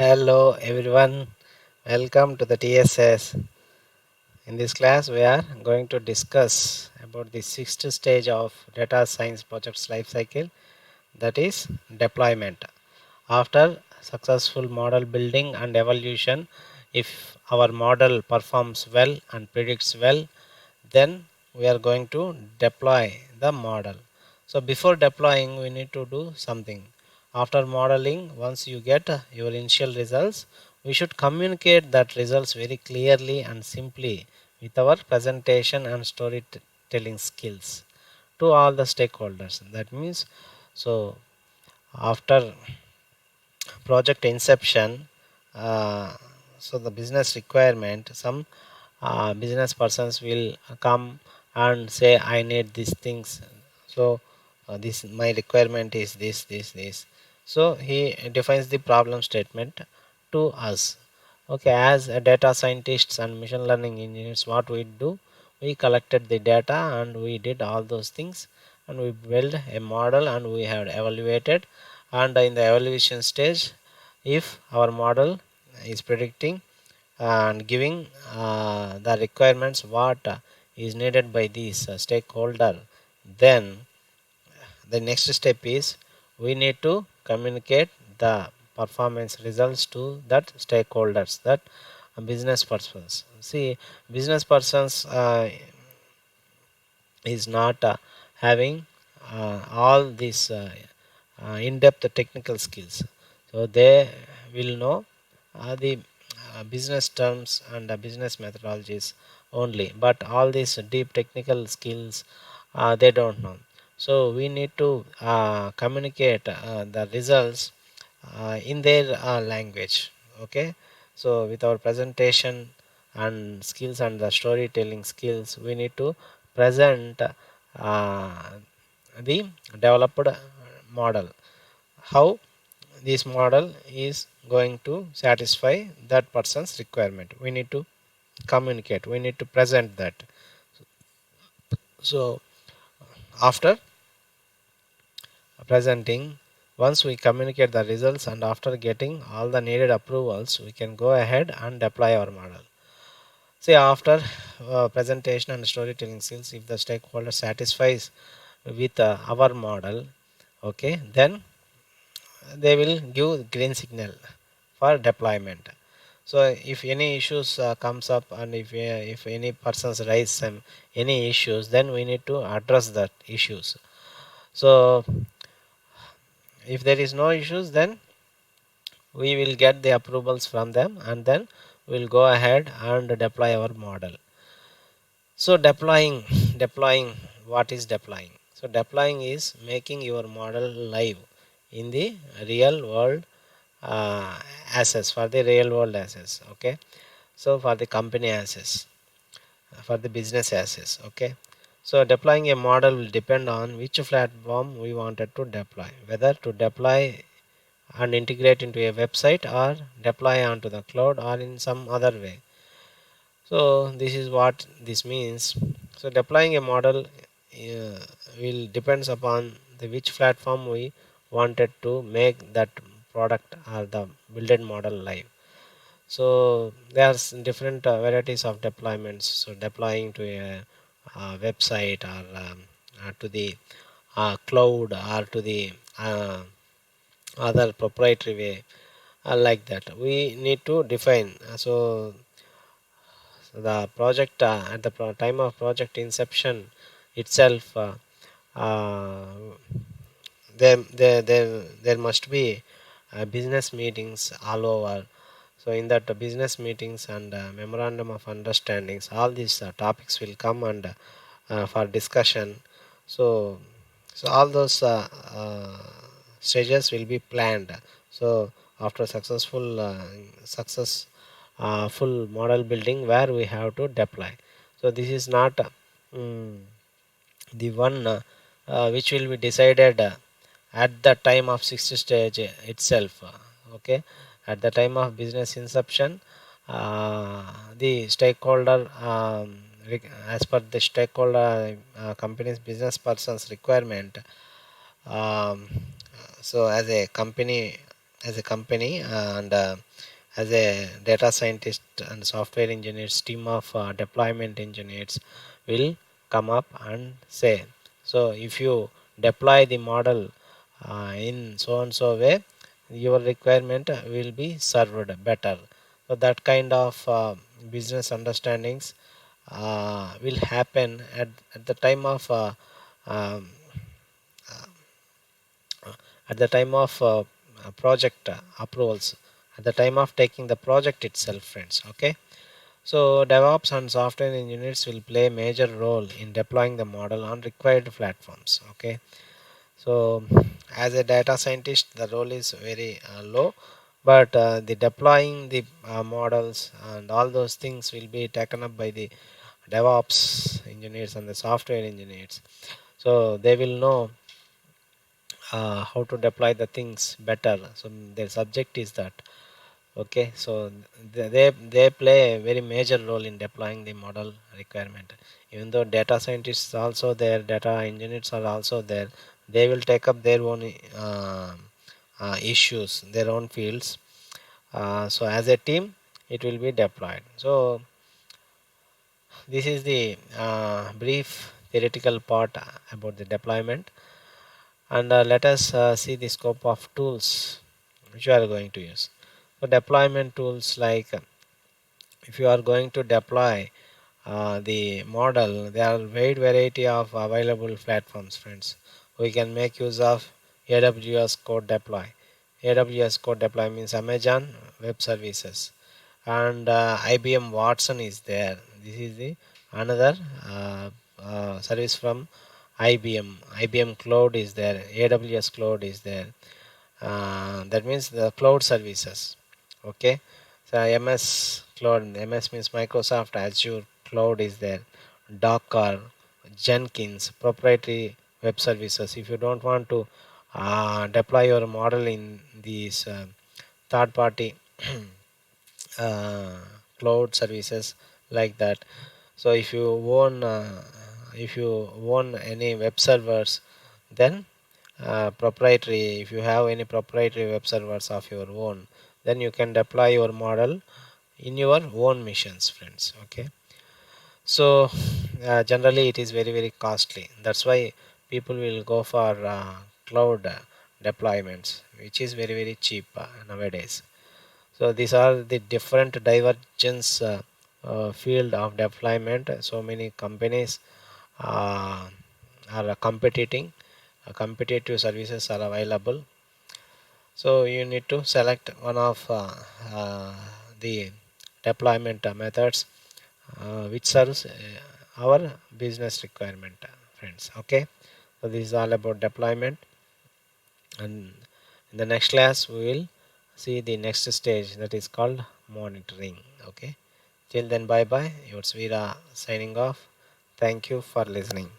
Hello everyone, welcome to the TSS. In this class, we are going to discuss about the sixth stage of data science project's life cycle, that is deployment. After successful model building and evaluation, if our model performs well and predicts well, then we are going to deploy the model. So before deploying, we need to do something. After modeling, once you get your initial results, we should communicate that results very clearly and simply with our presentation and storytelling skills to all the stakeholders. That means, so after project inception, uh, so the business requirement, some business persons will come and say, I need these things. So this my requirement is this. So he defines the problem statement to us. Okay, as a data scientists and machine learning engineers, what we do, we collected the data and we did all those things, and we built a model and we have evaluated. And in the evaluation stage, if our model is predicting and giving the requirements what is needed by these stakeholder, then the next step is we need to communicate the performance results to that stakeholders, that business persons. See, business persons is not having all these in-depth technical skills, so they will know the business terms and business methodologies only, but all these deep technical skills they don't know. So we need to communicate the results in their language. Okay, so with our presentation and skills and the storytelling skills, we need to present the developed model, how this model is going to satisfy that person's requirement. We need to communicate, we need to present that. So after presenting, once we communicate the results and after getting all the needed approvals, we can go ahead and deploy our model. See, after presentation and storytelling skills, if the stakeholder satisfies with our model, okay, then they will give green signal for deployment. So if any issues comes up, and if any persons raise some any issues, then we need to address that issues. So if there is no issues, then we will get the approvals from them, and then we'll go ahead and deploy our model. So deploying, what is deploying? So deploying is making your model live in the real world assets, for the real world assets. Okay, so for the company assets, for the business assets. Okay, so deploying a model will depend on which platform we wanted to deploy, whether to deploy and integrate into a website, or deploy onto the cloud, or in some other way. So this is what this means. So deploying a model will depends upon the which platform we wanted to make that product or the builded model live. So there's different varieties of deployments. So deploying to a website, or to the cloud, or to the other proprietary way, like that we need to define. So the project at the time of project inception itself, uh, there must be business meetings all over. So in that business meetings and memorandum of understandings, all these topics will come and for discussion. So all those stages will be planned. So after successful success full model building, where we have to deploy. So this is not mm, the one which will be decided at the time of sixth stage itself. Okay, at the time of business inception, the stakeholder, as per the stakeholder company's business person's requirement. um, so as a company, as a company, and as a data scientist and software engineers, team of deployment engineers will come up and say, so if you deploy the model in so and so way, your requirement will be served better. So that kind of business understandings will happen at the time of um, at the time of project approvals, at the time of taking the project itself, friends. Okay, so DevOps and software engineers will play a major role in deploying the model on required platforms. Okay, so as a data scientist, the role is very low, but the deploying the models and all those things will be taken up by the DevOps engineers and the software engineers. So they will know how to deploy the things better. So their subject is that. Okay, so they play a very major role in deploying the model requirement. Even though data scientists also there, data engineers are also there, they will take up their own issues, their own fields. So as a team, it will be deployed. So this is the brief theoretical part about the deployment, and let us see the scope of tools which you are going to use. So deployment tools, like if you are going to deploy the model, there are wide variety of available platforms, friends. We can make use of AWS Code Deploy. AWS Code Deploy means Amazon Web Services, and IBM Watson is there. This is the another service from IBM. IBM Cloud is there. AWS Cloud is there. That means the cloud services. Okay, so MS Cloud, MS means Microsoft Azure Cloud is there. Docker, Jenkins, proprietary web services. If you don't want to deploy your model in these third party uh, cloud services like that, so if you own any web servers, then proprietary, if you have any proprietary web servers of your own, then you can deploy your model in your own missions, friends. Okay, so generally it is very very costly. That's why people will go for cloud deployments, which is very very cheap nowadays. So these are the different divergence field of deployment. So many companies uh, are competing. Competitive services are available. So you need to select one of uh, the deployment methods which serves our business requirement, friends. Okay. So this is all about deployment, and in the next class we will see the next stage, that is called monitoring. Okay, till then, bye bye. It's Veera signing off. Thank you for listening.